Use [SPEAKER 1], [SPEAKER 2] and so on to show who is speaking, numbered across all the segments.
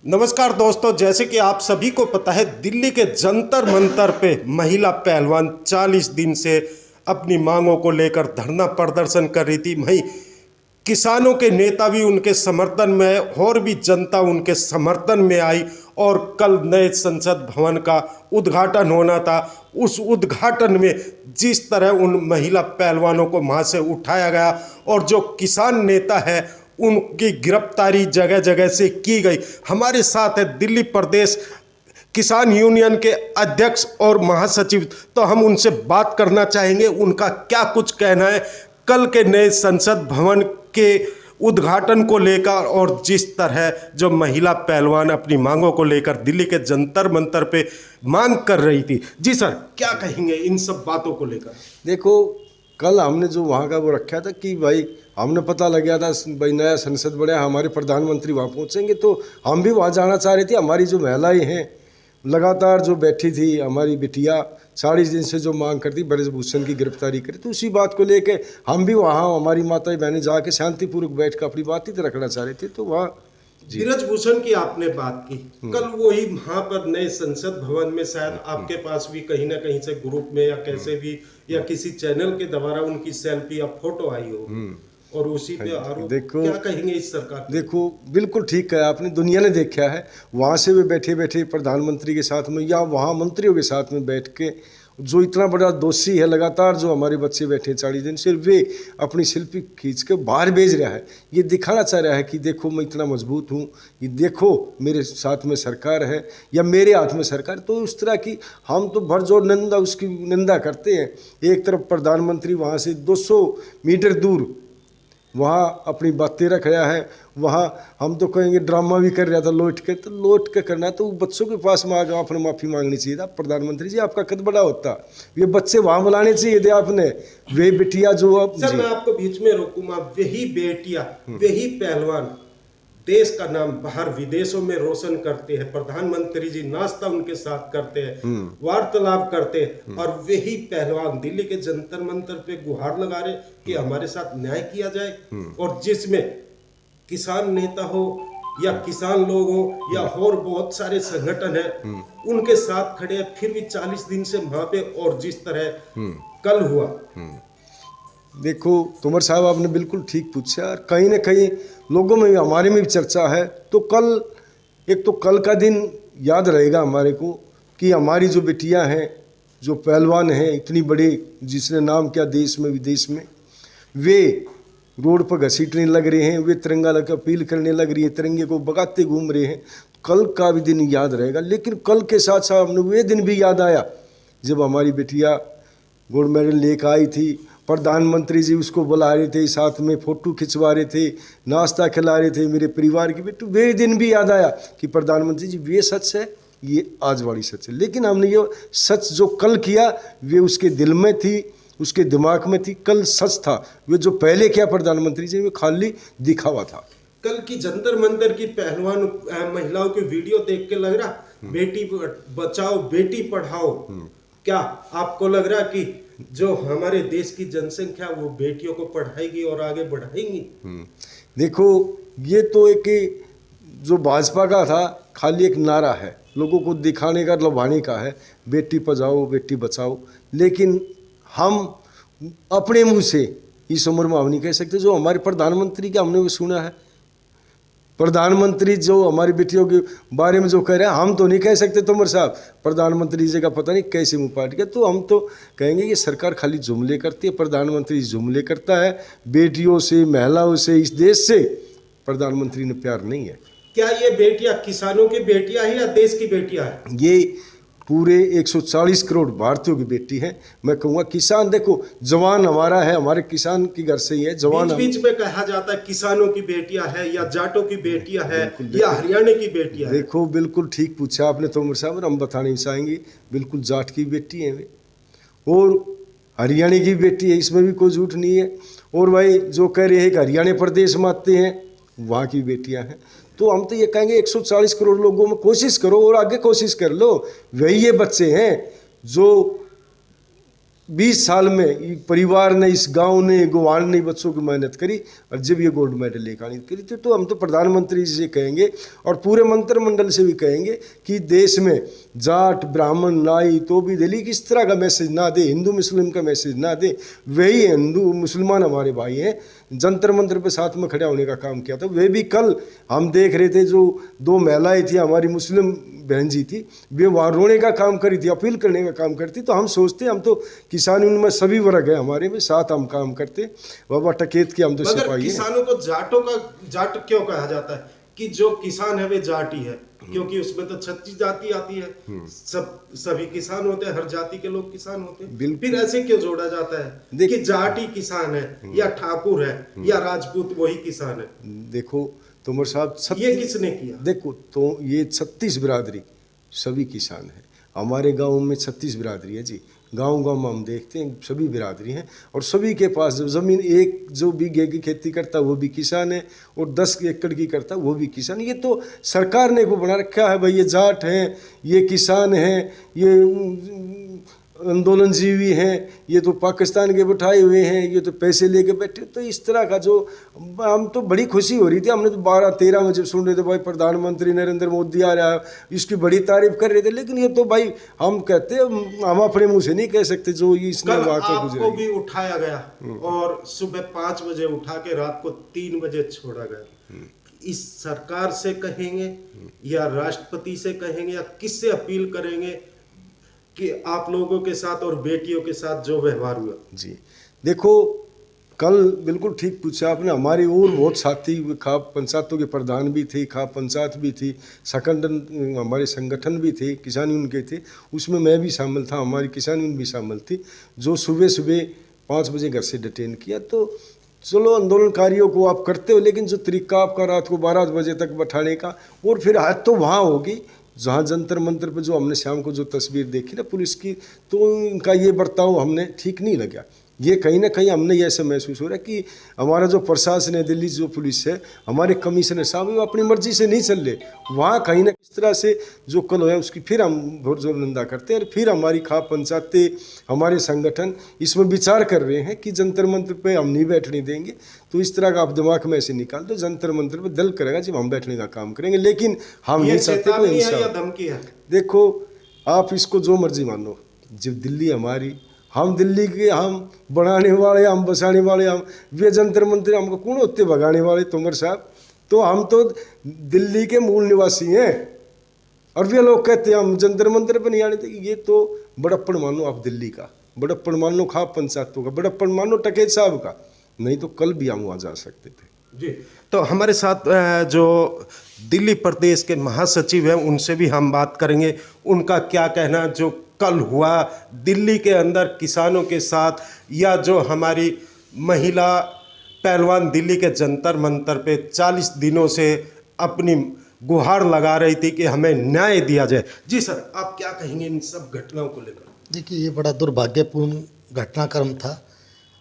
[SPEAKER 1] नमस्कार दोस्तों, जैसे कि आप सभी को पता है, दिल्ली के जंतर मंतर पे महिला पहलवान 40 दिन से अपनी मांगों को लेकर धरना प्रदर्शन कर रही थी। वहीं किसानों के नेता भी उनके समर्थन में और भी जनता उनके समर्थन में आई और कल नए संसद भवन का उद्घाटन होना था। उस उद्घाटन में जिस तरह उन महिला पहलवानों को वहाँ से उठाया गया और जो किसान नेता है उनकी गिरफ्तारी जगह जगह से की गई। हमारे साथ है दिल्ली प्रदेश किसान यूनियन के अध्यक्ष और महासचिव, तो हम उनसे बात करना चाहेंगे उनका क्या कुछ कहना है कल के नए संसद भवन के उद्घाटन को लेकर और जिस तरह जो महिला पहलवान अपनी मांगों को लेकर दिल्ली के जंतर मंतर पे मांग कर रही थी। जी सर, क्या कहेंगे इन सब बातों को लेकर?
[SPEAKER 2] देखो, कल हमने जो वहाँ का वो रखा था कि भाई हमने पता लग गया था भाई नया संसद बढ़ा, हमारे प्रधानमंत्री वहाँ पहुँचेंगे, तो हम भी वहाँ जाना चाह रहे थे। हमारी जो महिलाएं हैं लगातार जो बैठी थी, हमारी बिटिया 40 दिन से जो मांग करती ब्रजभूषण की गिरफ्तारी करी, तो उसी बात को लेके हम भी वहाँ हमारी माताएं बहनें जाके शांतिपूर्वक बैठ कर अपनी बात ही रखना चाह रहे थे। तो वहाँ
[SPEAKER 1] ब्रजभूषण की आपने बात की, कल वही वहां पर नए संसद भवन में शायद आपके पास भी कहीं ना कहीं से ग्रुप में या कैसे भी या किसी चैनल के द्वारा उनकी सेल्फी या फोटो आई हो और उसी पे आरोप, क्या कहेंगे इस सरकार?
[SPEAKER 2] देखो, बिल्कुल ठीक है, आपने दुनिया ने देखा है वहाँ से वे बैठे बैठे प्रधानमंत्री के साथ में या वहाँ मंत्रियों के साथ में बैठ के जो इतना बड़ा दोषी है लगातार जो हमारे बच्चे बैठे 40 दिन से, वे अपनी सेल्फी खींच के बाहर भेज रहा है। ये दिखाना चाह रहा है कि देखो मैं इतना मजबूत हूँ, ये देखो मेरे साथ में सरकार है या मेरे हाथ में सरकार। तो उस तरह की हम तो भरजोर निंदा उसकी निंदा करते हैं। एक तरफ प्रधानमंत्री वहाँ से 200 मीटर दूर वहाँ अपनी बातें रख रहा है, वहाँ हम तो कहेंगे ड्रामा भी कर रहा था लौट के। तो लौट के करना तो बच्चों के पास में आगे आपने माफ़ी मांगनी चाहिए था। प्रधानमंत्री जी, आपका कद बड़ा होता, ये बच्चे वहाँ बुलाने चाहिए थे आपने। वे बिटिया जो अब
[SPEAKER 1] सर, मैं आपको बीच में रोकूंगा, वही बेटियां वही पहलवान देश का नाम बाहर विदेशों में रोशन करते हैं। प्रधानमंत्री जी नाश्ता उनके साथ करते हैं, वार्तालाप करते हैं और वही पहलवान दिल्ली के जंतर मंतर पे गुहार लगा रहे कि हमारे साथ न्याय किया जाए। और जिसमें किसान नेता हो या किसान लोग हो या और बहुत सारे संगठन है उनके साथ खड़े हैं, फिर भी 40 दिन से वहां पे और जिस तरह कल हुआ।
[SPEAKER 2] देखो तोमर साहब, आपने बिल्कुल ठीक पूछा और कहीं ना कहीं लोगों में हमारे में भी चर्चा है। तो कल एक तो कल का दिन याद रहेगा हमारे को कि हमारी जो बिटियां हैं, जो पहलवान हैं इतनी बड़ी, जिसने नाम किया देश में विदेश में, वे रोड पर घसीटने लग रहे हैं, वे तिरंगा लग अपील करने लग रही है, तिरंगे को बगाते घूम रहे हैं। कल का भी दिन याद रहेगा। लेकिन कल के साथ साथ हमने वे दिन भी याद आया जब हमारी बिटिया गोल्ड मेडल लेकर आई थी। प्रधानमंत्री जी उसको बुला रहे थे, साथ में फ़ोटो खिंचवा रहे थे, नाश्ता खिला रहे थे मेरे परिवार की बेटू। वे दिन भी याद आया कि प्रधानमंत्री जी ये सच है, ये आज वाली सच है। लेकिन हमने ये सच जो कल किया वे उसके दिल में थी, उसके दिमाग में थी। कल सच था। वे जो पहले किया प्रधानमंत्री जी, वे खाली दिखावा था।
[SPEAKER 1] कल की जंतर मंतर की पहलवान महिलाओं की वीडियो देख के लग रहा बेटी बचाओ बेटी पढ़ाओ, क्या आपको लग रहा कि जो हमारे देश की जनसंख्या वो बेटियों को पढ़ाएगी और आगे बढ़ाएंगी?
[SPEAKER 2] देखो, ये तो एक जो भाजपा का था खाली एक नारा है, लोगों को दिखाने का, लुभाने का है, बेटी पढ़ाओ बेटी बचाओ। लेकिन हम अपने मुंह से इस उम्र में हम नहीं कह सकते। जो हमारे प्रधानमंत्री का हमने वो सुना है, प्रधानमंत्री जो हमारी बेटियों के बारे में जो कह रहे हैं, हम तो नहीं कह सकते तोमर साहब। प्रधानमंत्री जी का पता नहीं कैसे मुँह पाट गया। तो हम तो कहेंगे ये सरकार खाली जुमले करती है, प्रधानमंत्री जुमले करता है। बेटियों से, महिलाओं से, इस देश से प्रधानमंत्री ने प्यार नहीं है।
[SPEAKER 1] क्या ये बेटियां किसानों की बेटियां हैं या देश की बेटियां हैं?
[SPEAKER 2] ये पूरे 140 करोड़ भारतीयों की बेटी है। मैं कहूँगा किसान, देखो जवान हमारा है, हमारे किसान की घर से ही है जवान।
[SPEAKER 1] बीच बीच में कहा जाता है किसानों की बेटियां है या जाटों की बेटियां है या हरियाणा की बेटियां है।
[SPEAKER 2] देखो, बिल्कुल ठीक पूछा आपने तोमर साहब, हम बताने चाहेंगे बिल्कुल जाट की बेटी है वे और हरियाणा की बेटी है, इसमें भी कोई झूठ नहीं है। और भाई जो कह रहे हैं कि हरियाणा प्रदेश में आते हैं, वहाँ की बेटियां हैं। तो हम तो ये कहेंगे 140 करोड़ लोगों में कोशिश करो और आगे कोशिश कर लो। वही ये बच्चे हैं जो 20 साल में ये परिवार ने, इस गांव ने, गवार ने बच्चों की मेहनत करी और जब ये गोल्ड मेडल लेकर आनी करी तो हम तो प्रधानमंत्री जी से कहेंगे और पूरे मंत्रिमंडल से भी कहेंगे कि देश में जाट, ब्राह्मण, नाई तो भी दिल्ली किस तरह का मैसेज ना दे, हिंदू मुस्लिम का मैसेज ना दे। वही हिंदू मुसलमान हमारे भाई हैं, जंतर मंतर पे साथ में खड़े होने का काम किया था। वे भी कल हम देख रहे थे, जो 2 महिलाएं थी हमारी मुस्लिम बहन जी थी, वे वहाँ रोने का काम करी थी, अपील करने का काम करती। तो हम सोचते हम तो किसान उनमें सभी वर्ग है हमारे में, साथ हम काम करते। बाबा टकेत की हम तो सिपाही हैं।
[SPEAKER 1] किसानों को जाटों का जाट क्यों कहा जाता है कि जो किसान है वे जाट ही है? क्योंकि उसमें तो 36 जाति आती है, सभी किसान होते हैं, हर जाति के लोग किसान होते हैं। फिर ऐसे क्यों जोड़ा जाता है कि जाट ही किसान है या ठाकुर है या राजपूत वही किसान है?
[SPEAKER 2] देखो तोमर साहब,
[SPEAKER 1] ये किसने किया?
[SPEAKER 2] देखो तो ये 36 बिरादरी सभी किसान है। हमारे गांव में 36 बिरादरी है जी। गांव गांव में हम देखते हैं सभी बिरादरी हैं और सभी के पास जो ज़मीन, एक जो बीघे की खेती करता है वो भी किसान है और 10 एकड़ की करता है वो भी किसान। ये तो सरकार ने को बना रखा है भाई, ये जाट हैं, ये किसान हैं, ये आंदोलन जीवी हैं, ये तो पाकिस्तान के बैठाए हुए हैं, ये तो पैसे लेके बैठे। तो इस तरह का जो, हम तो बड़ी खुशी हो रही थी। हमने तो 12-13 बजे सुन रहे थे भाई प्रधानमंत्री नरेंद्र मोदी आ रहा है, इसकी बड़ी तारीफ कर रहे थे। लेकिन ये तो भाई हम कहते हम अपने मुंह से नहीं कह सकते जो इसने बात
[SPEAKER 1] आपको भी उठाया गया और सुबह 5 बजे उठा के रात को 3 बजे छोड़ा गया। इस सरकार से कहेंगे या राष्ट्रपति से कहेंगे या किससे अपील करेंगे कि आप लोगों के साथ और बेटियों के साथ जो व्यवहार हुआ?
[SPEAKER 2] जी देखो, कल बिल्कुल ठीक पूछा आपने। हमारी और बहुत साथी खाप पंचायतों के प्रधान भी थे, खाप पंचायत भी थी, संगठन हमारे संगठन भी थे, किसान यूनियन के थे, उसमें मैं भी शामिल था, हमारी किसान यूनियन भी शामिल थी, जो सुबह सुबह 5 बजे घर से डिटेन किया। तो चलो आंदोलनकारियों को आप करते हो, लेकिन जो तरीका आपका रात को 12 बजे तक बैठाने का, और फिर हद तो वहाँ होगी जहाँ जंतर मंतर पे जो हमने शाम को जो तस्वीर देखी ना पुलिस की, तो इनका ये बर्ताव हमने ठीक नहीं लगा। ये कहीं ना कहीं हमने ऐसा महसूस हो रहा है कि हमारा जो प्रशासन है, दिल्ली जो पुलिस है, हमारे कमिश्नर साहब वो अपनी मर्जी से नहीं चल रहे। वहाँ कहीं ना किस तरह से जो कल हुआ उसकी फिर हम बहुत जोर निंदा करते हैं और फिर हमारी खाप पंचायतें, हमारे संगठन इसमें विचार कर रहे हैं कि जंतर मंतर पे हम नहीं बैठने देंगे। तो इस तरह का आप दिमाग में ऐसे निकाल दो, जंतर मंतर पे दल करेगा जब हम बैठने का काम करेंगे, लेकिन हम नहीं चाहते।
[SPEAKER 1] धमकी है?
[SPEAKER 2] देखो आप इसको जो मर्जी मानो, जब दिल्ली हमारी, हम दिल्ली के, हम बनाने वाले, हम बसाने वाले, हम वे जंतर मंतर हमको कौन होते भगाने वाले तोमर साहब? तो हम तो दिल्ली के मूल निवासी हैं और वे लोग कहते हैं हम जंतर मंतर पर नहीं आने देंगे। ये तो बड़प्पन मानो आप दिल्ली का, बड़प्पन मानो खाप पंचायतों का, बड़प्पन मानो टकेत साहब का। नहीं तो कल भी हम वहाँ जा सकते थे
[SPEAKER 1] जी। तो हमारे साथ जो दिल्ली प्रदेश के महासचिव हैं उनसे भी हम बात करेंगे, उनका क्या कहना जो कल हुआ दिल्ली के अंदर किसानों के साथ, या जो हमारी महिला पहलवान दिल्ली के जंतर मंतर पे 40 दिनों से अपनी गुहार लगा रही थी कि हमें न्याय दिया जाए। जी सर, आप क्या कहेंगे इन सब घटनाओं को लेकर?
[SPEAKER 3] देखिए, ये बड़ा दुर्भाग्यपूर्ण घटनाक्रम था।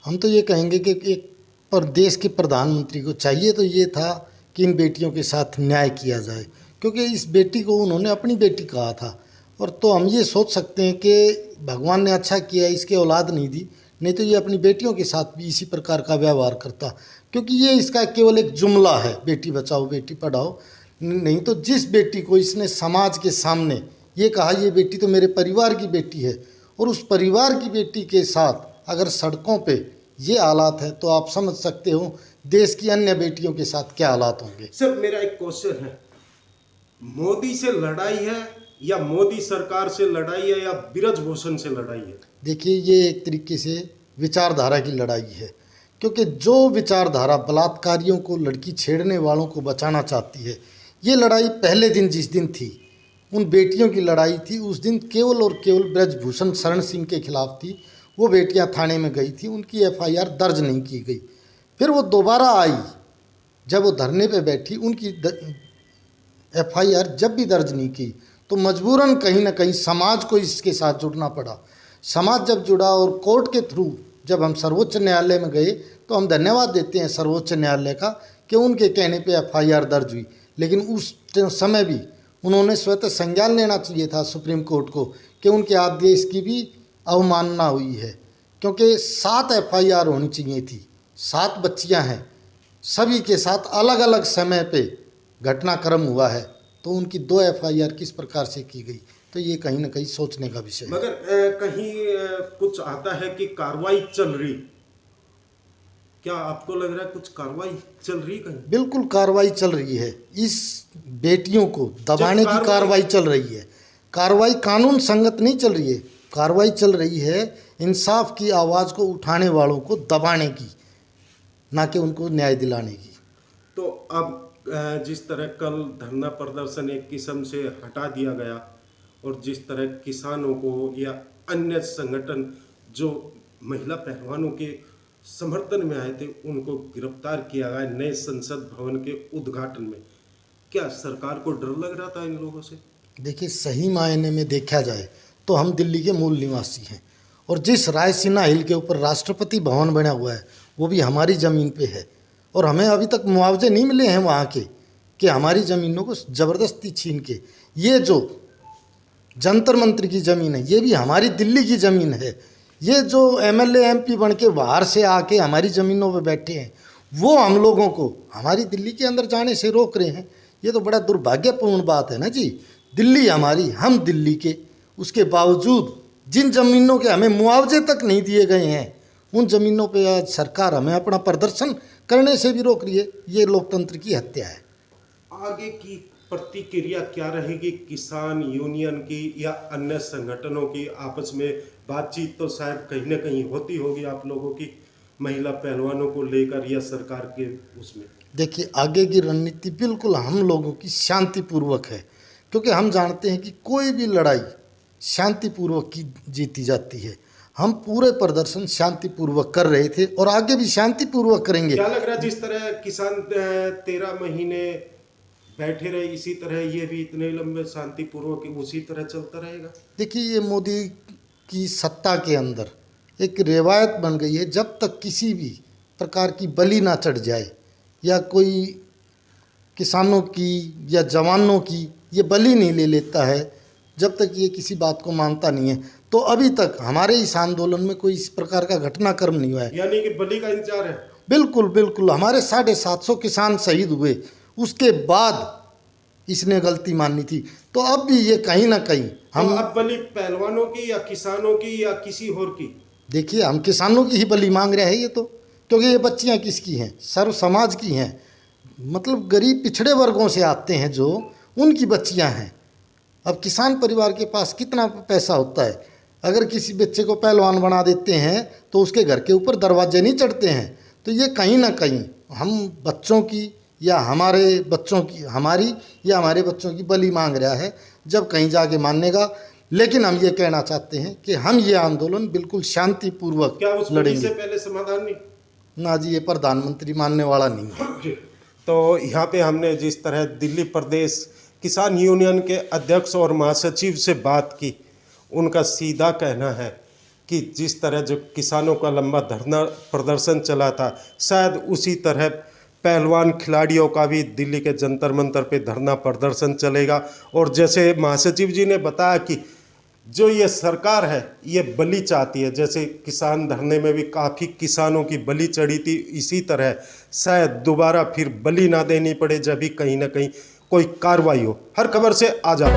[SPEAKER 3] हम तो ये कहेंगे कि एक देश के प्रधानमंत्री को चाहिए तो ये था कि इन बेटियों के साथ न्याय किया जाए, क्योंकि इस बेटी को उन्होंने अपनी बेटी कहा था। और तो हम ये सोच सकते हैं कि भगवान ने अच्छा किया, इसके औलाद नहीं दी, नहीं तो ये अपनी बेटियों के साथ भी इसी प्रकार का व्यवहार करता, क्योंकि ये इसका केवल एक जुमला है, बेटी बचाओ बेटी पढ़ाओ। नहीं तो जिस बेटी को इसने समाज के सामने ये कहा ये बेटी तो मेरे परिवार की बेटी है, और उस परिवार की बेटी के साथ अगर सड़कों पे ये हालात है तो आप समझ सकते हो देश की अन्य बेटियों के साथ क्या हालात होंगे।
[SPEAKER 1] सर, मेरा एक क्वेश्चन है, मोदी से लड़ाई है या मोदी सरकार से लड़ाई है या ब्रजभूषण से लड़ाई है?
[SPEAKER 3] देखिए, ये एक तरीके से विचारधारा की लड़ाई है, क्योंकि जो विचारधारा बलात्कारियों को, लड़की छेड़ने वालों को बचाना चाहती है, ये लड़ाई पहले दिन जिस दिन थी, उन बेटियों की लड़ाई थी, उस दिन केवल और केवल ब्रजभूषण शरण सिंह के खिलाफ थी। वो बेटियां थाने में गई थी, उनकी FIR दर्ज नहीं की गई। फिर वो दोबारा आई, जब वो धरने पे बैठी, उनकी FIR जब भी दर्ज नहीं की, तो मजबूरन कहीं ना कहीं समाज को इसके साथ जुड़ना पड़ा। समाज जब जुड़ा और कोर्ट के थ्रू जब हम सर्वोच्च न्यायालय में गए, तो हम धन्यवाद देते हैं सर्वोच्च न्यायालय का कि उनके कहने पे FIR दर्ज हुई। लेकिन उस समय भी उन्होंने स्वतः संज्ञान लेना चाहिए था सुप्रीम कोर्ट को कि उनके आदेश की भी अवमानना हुई है। क्योंकि 7 FIR होनी चाहिए थी। 7 बच्चियां हैं, सभी के साथ अलग अलग समय पे घटनाक्रम हुआ है, तो उनकी 2 FIR किस प्रकार से की गई, तो ये कहीं ना कहीं सोचने का विषय है।
[SPEAKER 1] मगर कहीं कुछ आता है कि कार्रवाई चल रही, क्या आपको लग रहा है कुछ कार्रवाई चल रही कहीं?
[SPEAKER 3] बिल्कुल कार्रवाई चल रही है, इस बेटियों को दबाने की कार्रवाई चल रही है। कार्रवाई कानून संगत नहीं चल रही है, कार्रवाई चल रही है इंसाफ की आवाज़ को उठाने वालों को दबाने की, ना कि उनको न्याय दिलाने की।
[SPEAKER 1] तो अब जिस तरह कल धरना प्रदर्शन एक किस्म से हटा दिया गया और जिस तरह किसानों को या अन्य संगठन जो महिला पहलवानों के समर्थन में आए थे उनको गिरफ्तार किया गया नए संसद भवन के उद्घाटन में, क्या सरकार को डर लग रहा था इन लोगों से?
[SPEAKER 3] देखिए, सही मायने में देखा जाए तो हम दिल्ली के मूल निवासी हैं, और जिस रायसीना हिल के ऊपर राष्ट्रपति भवन बना हुआ है वो भी हमारी ज़मीन पे है, और हमें अभी तक मुआवजे नहीं मिले हैं वहाँ के, कि हमारी ज़मीनों को ज़बरदस्ती छीन के, ये जो जंतर मंत्र की ज़मीन है ये भी हमारी दिल्ली की ज़मीन है। ये जो MLA MP बन के बाहर से आके हमारी ज़मीनों पे बैठे हैं वो हम लोगों को हमारी दिल्ली के अंदर जाने से रोक रहे हैं, ये तो बड़ा दुर्भाग्यपूर्ण बात है ना जी। दिल्ली हमारी, हम दिल्ली के, उसके बावजूद जिन ज़मीनों के हमें मुआवजे तक नहीं दिए गए हैं उन ज़मीनों पे आज सरकार हमें अपना प्रदर्शन करने से भी रोक रही है। ये लोकतंत्र की हत्या है।
[SPEAKER 1] आगे की प्रतिक्रिया क्या रहेगी किसान यूनियन की या अन्य संगठनों की? आपस में बातचीत तो शायद कहीं ना कहीं होती होगी आप लोगों की महिला पहलवानों को लेकर या सरकार के उसमें?
[SPEAKER 3] देखिए, आगे की रणनीति बिल्कुल हम लोगों की शांतिपूर्वक है, क्योंकि हम जानते हैं कि कोई भी लड़ाई शांतिपूर्वक की जीती जाती है। हम पूरे प्रदर्शन शांतिपूर्वक कर रहे थे और आगे भी शांतिपूर्वक करेंगे।
[SPEAKER 1] क्या लग रहा है जिस तरह किसान 13 महीने बैठे रहे इसी तरह ये भी इतने लंबे शांतिपूर्वक उसी तरह चलता रहेगा?
[SPEAKER 3] देखिए, ये मोदी की सत्ता के अंदर एक रिवायत बन गई है, जब तक किसी भी प्रकार की बलि ना चढ़ जाए या कोई किसानों की या जवानों की ये बलि नहीं ले लेता है, जब तक ये किसी बात को मानता नहीं है, तो अभी तक हमारे इस आंदोलन में कोई इस प्रकार का घटनाक्रम नहीं हुआ है।
[SPEAKER 1] यानी कि बलि का इंतजार है?
[SPEAKER 3] बिल्कुल बिल्कुल, हमारे 750 किसान शहीद हुए, उसके बाद इसने गलती माननी थी, तो अब भी ये कहीं ना कहीं हम
[SPEAKER 1] तो अब बलि पहलवानों की या किसानों की या किसी और की?
[SPEAKER 3] देखिए, हम किसानों की ही बलि मांग रहे हैं ये तो, क्योंकि ये बच्चियां किसकी हैं? सर्व समाज की हैं, मतलब गरीब पिछड़े वर्गों से आते हैं जो, उनकी बच्चियां हैं। अब किसान परिवार के पास कितना पैसा होता है, अगर किसी बच्चे को पहलवान बना देते हैं तो उसके घर के ऊपर दरवाजे नहीं चढ़ते हैं। तो ये कहीं ना कहीं हम बच्चों की या हमारे बच्चों की, हमारी या हमारे बच्चों की बलि मांग रहा है, जब कहीं जाके मानेगा। लेकिन हम ये कहना चाहते हैं कि हम ये आंदोलन बिल्कुल शांतिपूर्वक
[SPEAKER 1] क्या उस
[SPEAKER 3] लड़ेंगे।
[SPEAKER 1] से पहले समाधान नहीं?
[SPEAKER 3] ना जी, ये प्रधानमंत्री मानने वाला नहीं है।
[SPEAKER 1] तो यहाँ पे हमने जिस तरह दिल्ली प्रदेश किसान यूनियन के अध्यक्ष और महासचिव से बात की, उनका सीधा कहना है कि जिस तरह जो किसानों का लंबा धरना प्रदर्शन चला था, शायद उसी तरह पहलवान खिलाड़ियों का भी दिल्ली के जंतर मंतर पे धरना प्रदर्शन चलेगा। और जैसे महासचिव जी ने बताया कि जो ये सरकार है ये बलि चाहती है, जैसे किसान धरने में भी काफ़ी किसानों की बलि चढ़ी थी, इसी तरह शायद दोबारा फिर बलि ना देनी पड़े, जब भी कहीं ना कहीं कोई कार्रवाई हो। हर खबर से आजाद।